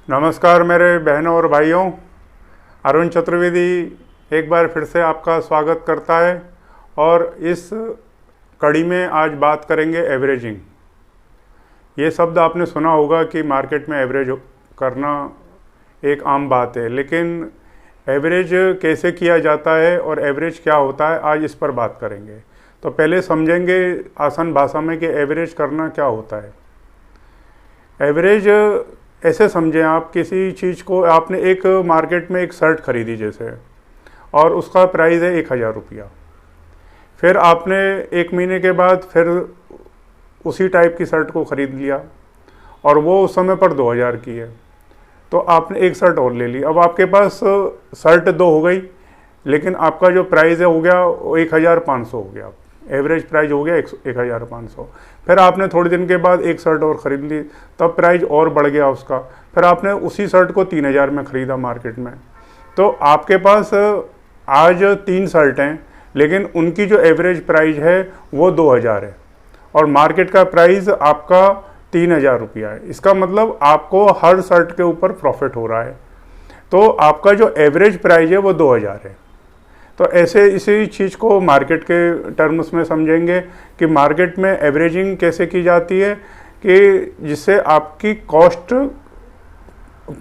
नमस्कार मेरे बहनों और भाइयों। अरुण चतुर्वेदी एक बार फिर से आपका स्वागत करता है और इस कड़ी में आज बात करेंगे एवरेजिंग। ये शब्द आपने सुना होगा कि मार्केट में एवरेज करना एक आम बात है, लेकिन एवरेज कैसे किया जाता है और एवरेज क्या होता है, आज इस पर बात करेंगे। तो पहले समझेंगे आसान भाषा में कि एवरेज करना क्या होता है। एवरेज ऐसे समझें, आप किसी चीज़ को, आपने एक मार्केट में एक शर्ट खरीदी जैसे, और उसका प्राइस है 1000 रुपया। फिर आपने एक महीने के बाद फिर उसी टाइप की शर्ट को ख़रीद लिया और वो उस समय पर 2000 की है, तो आपने एक शर्ट और ले ली। अब आपके पास शर्ट दो हो गई, लेकिन आपका जो प्राइस है हो गया 1500 हो गया। एवरेज प्राइस हो गया 1500। फिर आपने थोड़े दिन के बाद एक शर्ट और ख़रीद ली, तब प्राइस और बढ़ गया उसका। फिर आपने उसी शर्ट को 3000 में ख़रीदा मार्केट में। तो आपके पास आज 3 शर्ट हैं, लेकिन उनकी जो एवरेज प्राइस है वो 2000 है और मार्केट का प्राइस आपका 3000 रुपया है। इसका मतलब आपको हर शर्ट के ऊपर प्रॉफिट हो रहा है। तो आपका जो एवरेज प्राइस है वो 2000 है। तो ऐसे इसी चीज़ को मार्केट के टर्म्स में समझेंगे कि मार्केट में एवरेजिंग कैसे की जाती है, कि जिससे आपकी कॉस्ट,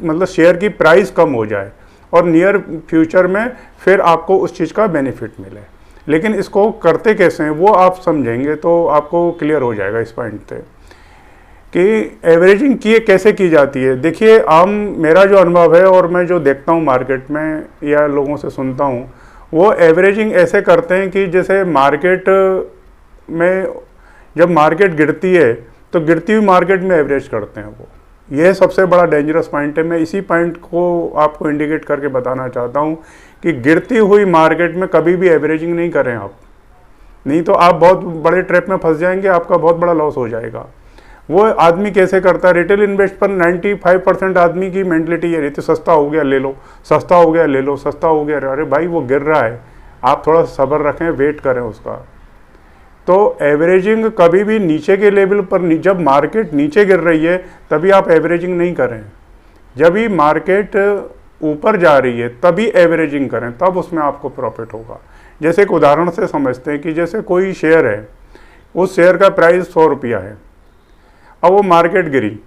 मतलब शेयर की प्राइस कम हो जाए और नियर फ्यूचर में फिर आपको उस चीज़ का बेनिफिट मिले। लेकिन इसको करते कैसे हैं वो आप समझेंगे तो आपको क्लियर हो जाएगा इस पॉइंट पे कि एवरेजिंग कैसे की जाती है। देखिए, मेरा जो अनुभव है और मैं जो देखता हूँ मार्केट में या लोगों से सुनता हूँ, वो एवरेजिंग ऐसे करते हैं कि जैसे मार्केट में जब मार्केट गिरती है तो गिरती हुई मार्केट में एवरेज करते हैं वो। ये सबसे बड़ा डेंजरस पॉइंट है। मैं इसी पॉइंट को आपको इंडिकेट करके बताना चाहता हूँ कि गिरती हुई मार्केट में कभी भी एवरेजिंग नहीं करें आप, नहीं तो आप बहुत बड़े ट्रैप में फंस जाएंगे, आपका बहुत बड़ा लॉस हो जाएगा। वो आदमी कैसे करता है, रिटेल इन्वेस्ट पर 95% आदमी की मेंटलिटी ये रहती है, सस्ता हो गया ले लो, सस्ता हो गया ले लो, सस्ता हो गया। अरे भाई, वो गिर रहा है, आप थोड़ा सब्र रखें, वेट करें उसका। तो एवरेजिंग कभी भी नीचे के लेवल पर, जब मार्केट नीचे गिर रही है तभी आप एवरेजिंग नहीं करें। जब भी मार्केट ऊपर जा रही है तभी एवरेजिंग करें, तब उसमें आपको प्रॉफिट होगा। जैसे एक उदाहरण से समझते हैं कि जैसे कोई शेयर है, उस शेयर का प्राइस 100 रुपया है। अब वो मार्केट गिरी,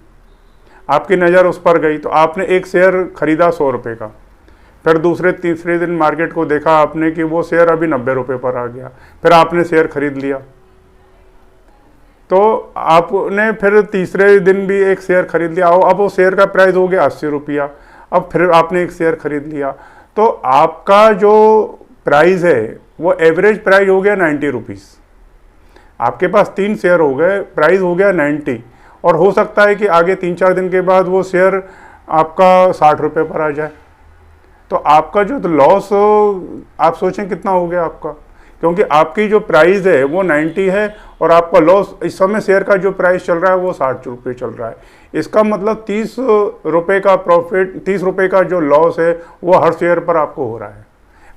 आपकी नज़र उस पर गई, तो आपने एक शेयर खरीदा 100 रुपये का। फिर दूसरे तीसरे दिन मार्केट को देखा आपने कि वो शेयर अभी 90 रुपये पर आ गया, फिर आपने शेयर खरीद लिया। तो आपने फिर तीसरे दिन भी एक शेयर खरीद लिया, अब वो शेयर का प्राइस हो गया 80 रुपया। अब फिर आपने एक शेयर खरीद लिया, तो आपका जो प्राइस है वो एवरेज प्राइस हो गया 90 रुपीज़। आपके पास 3 शेयर हो गए, प्राइस हो गया 90, और हो सकता है कि आगे 3-4 दिन के बाद वो शेयर आपका 60 रुपये पर आ जाए। तो आपका जो लॉस, आप सोचें कितना हो गया आपका, क्योंकि आपकी जो प्राइस है वो 90 है और आपका लॉस, इस समय शेयर का जो प्राइस चल रहा है वो 60 रुपये चल रहा है। इसका मतलब 30 रुपये का प्रॉफिट, 30 रुपये का जो लॉस है वो हर शेयर पर आपको हो रहा है।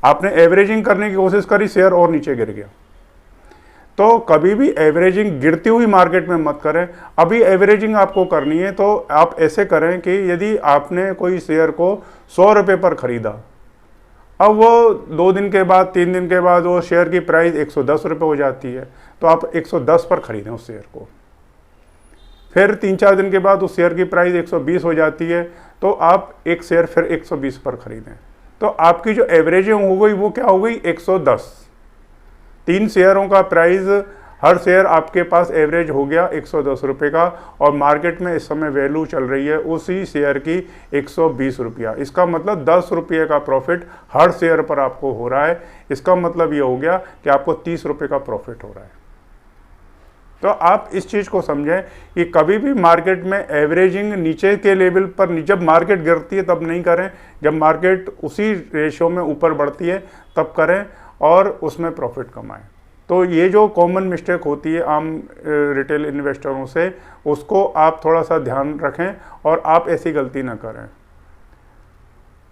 आपने एवरेजिंग करने की कोशिश करी, शेयर और नीचे गिर गया। तो कभी भी एवरेजिंग गिरती हुई मार्केट में मत करें। अभी एवरेजिंग आपको करनी है तो आप ऐसे करें कि यदि आपने कोई शेयर को 100 रुपये पर ख़रीदा, अब वो 2 दिन के बाद, 3 दिन के बाद वो शेयर की प्राइस 110 रुपये हो जाती है, तो आप 110 पर ख़रीदें उस शेयर को। फिर 3-4 दिन के बाद उस शेयर की प्राइस 120 हो जाती है, तो आप एक शेयर फिर 120 पर ख़रीदें। तो आपकी जो एवरेजिंग हो गई वो क्या हो गई, 110। 3 शेयरों का प्राइस, हर शेयर आपके पास एवरेज हो गया 110 रुपये का, और मार्केट में इस समय वैल्यू चल रही है उसी शेयर की 120 रुपया। इसका मतलब 10 रुपये का प्रॉफिट हर शेयर पर आपको हो रहा है। इसका मतलब ये हो गया कि आपको 30 रुपये का प्रॉफिट हो रहा है। तो आप इस चीज़ को समझें कि कभी भी मार्केट में एवरेजिंग नीचे के लेवल पर, जब मार्केट गिरती है तब नहीं करें, जब मार्केट उसी रेशो में ऊपर बढ़ती है तब करें और उसमें प्रॉफिट कमाएं। तो ये जो कॉमन मिस्टेक होती है आम रिटेल इन्वेस्टरों से, उसको आप थोड़ा सा ध्यान रखें और आप ऐसी गलती ना करें।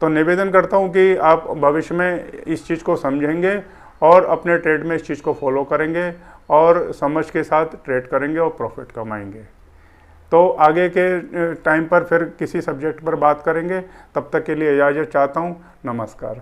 तो निवेदन करता हूँ कि आप भविष्य में इस चीज़ को समझेंगे और अपने ट्रेड में इस चीज़ को फॉलो करेंगे और समझ के साथ ट्रेड करेंगे और प्रॉफिट कमाएंगे। तो आगे के टाइम पर फिर किसी सब्जेक्ट पर बात करेंगे। तब तक के लिए इजाज़त चाहता हूँ। नमस्कार।